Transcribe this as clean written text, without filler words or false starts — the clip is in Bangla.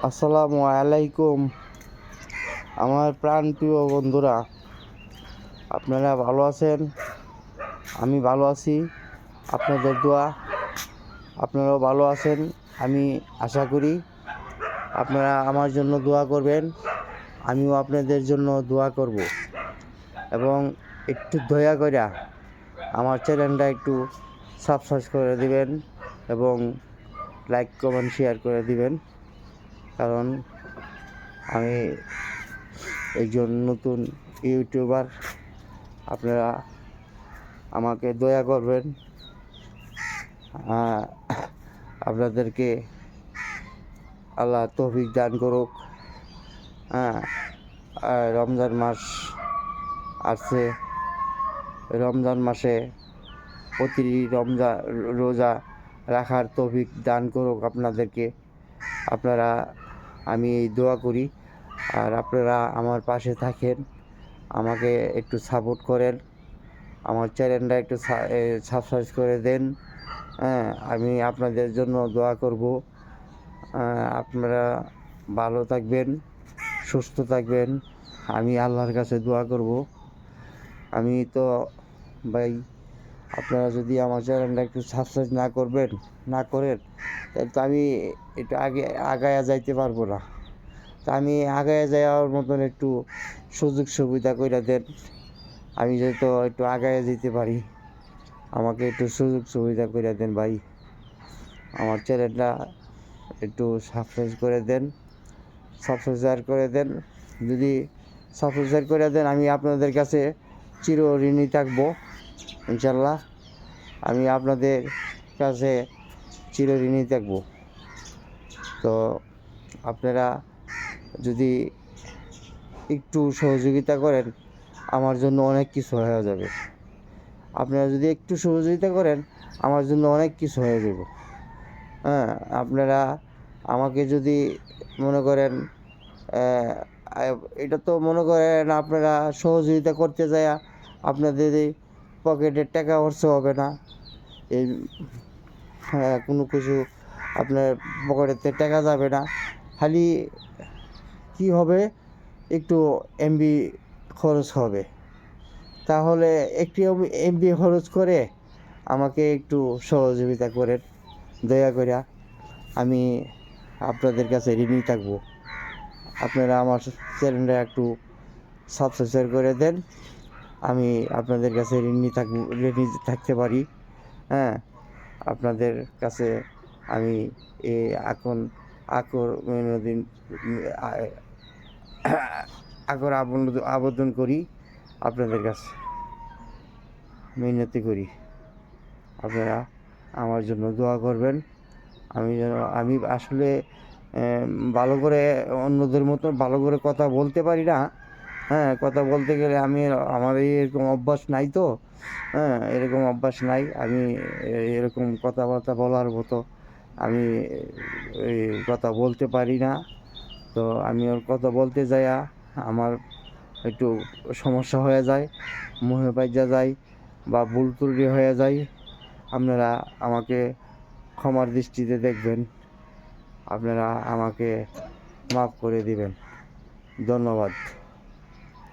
আসসালামু আলাইকুম আমার প্রাণপ্রিয় বন্ধুরা, আপনারা ভালো আছেন? আমি ভালো আছি। আপনাদের দোয়া আপনারাও ভালো আছেন আমি আশা করি। আপনারা আমার জন্য দোয়া করবেন, আমিও আপনাদের জন্য দোয়া করব। এবং একটু দয়া করে আমার চ্যানেলটা একটু সাবস্ক্রাইব করে দিবেন এবং লাইক কমেন্ট শেয়ার করে দিবেন, কারণ আমি একজন নতুন ইউটিউবার। আপনারা আমাকে দয়া করবেন। আপনাদেরকে আল্লাহ তৌফিক দান করুক। রমজান মাস আসছে, রমজান মাসে প্রতিটি রোজা রাখার তৌফিক দান করুক আপনাদেরকে। আমি এই দোয়া করি। আর আপনারা আমার পাশে থাকেন, আমাকে একটু সাপোর্ট করেন, আমার চ্যানেলটা একটু সাবস্ক্রাইব করে দেন। আমি আপনাদের জন্য দোয়া করব। আপনারা ভালো থাকবেন, সুস্থ থাকবেন, আমি আল্লাহর কাছে দোয়া করব। আমি তো ভাই, আপনারা যদি আমার চ্যানেলটা একটু সাবস্ক্রাইব না করেন তাহলে তো আমি একটু আগায়া যাইতে পারবো না। তা আমি আগায়া যাওয়ার মতন একটু সুযোগ সুবিধা করে দেন, আমি যেহেতু একটু আগায়া যেতে পারি। আমাকে একটু সুযোগ সুবিধা করে দেন ভাই। আমার চ্যানেলটা একটু সাবস্ক্রাইব করে দেন, যদি সাবস্ক্রাইব করে দেন আমি আপনাদের কাছে চির ঋণী থাকবো ইনশাল্লাহ। আমি আপনাদের কাছে চির ঋণী থাকবো। তো আপনারা যদি একটু সহযোগিতা করেন আমার জন্য অনেক কিছু হয়ে যাবে। আপনারা যদি একটু সহযোগিতা করেন আমার জন্য অনেক কিছু হয়ে যাব। আপনারা আমাকে যদি মনে করেন, এটা তো মনে করেন আপনারা সহযোগিতা করতে যায় আপনাদের এই পকেটের টাকা খরচ হবে না। এই কোনো কিছু আপনার পকেটেতে টাকা যাবে না, খালি কি হবে, একটু এমবি খরচ হবে। তাহলে একটু এমবি খরচ করে আমাকে একটু সহযোগিতা করেন দয়া করে। আমি আপনাদের কাছে ঋণী থাকবো। আপনারা আমার চ্যানেলটা একটু সাবস্ক্রাইব করে দেন, আমি আপনাদের কাছে ঋণী থাকতে পারি। আপনাদের কাছে আমি আবেদন করি, আপনাদের কাছে মিনতি করি। আপনারা আমার জন্য দোয়া করবেন। আমি আসলে ভালো করে অন্যদের মতো ভালো করে কথা বলতে পারি না। কথা বলতে গেলে আমার এরকম অভ্যাস নাই তো। এরকম অভ্যাস নাই, আমি এরকম কথাবার্তা বলার মতো আমি এই কথা বলতে পারি না। তো আমি ওর কথা বলতে যাই আমার একটু সমস্যা হয়ে যায়, মুখে বাইজা যায় বা ভুল ত্রুটি হয়ে যায়। আপনারা আমাকে ক্ষমার দৃষ্টিতে দেখবেন, আপনারা আমাকে মাফ করে দিবেন। ধন্যবাদ।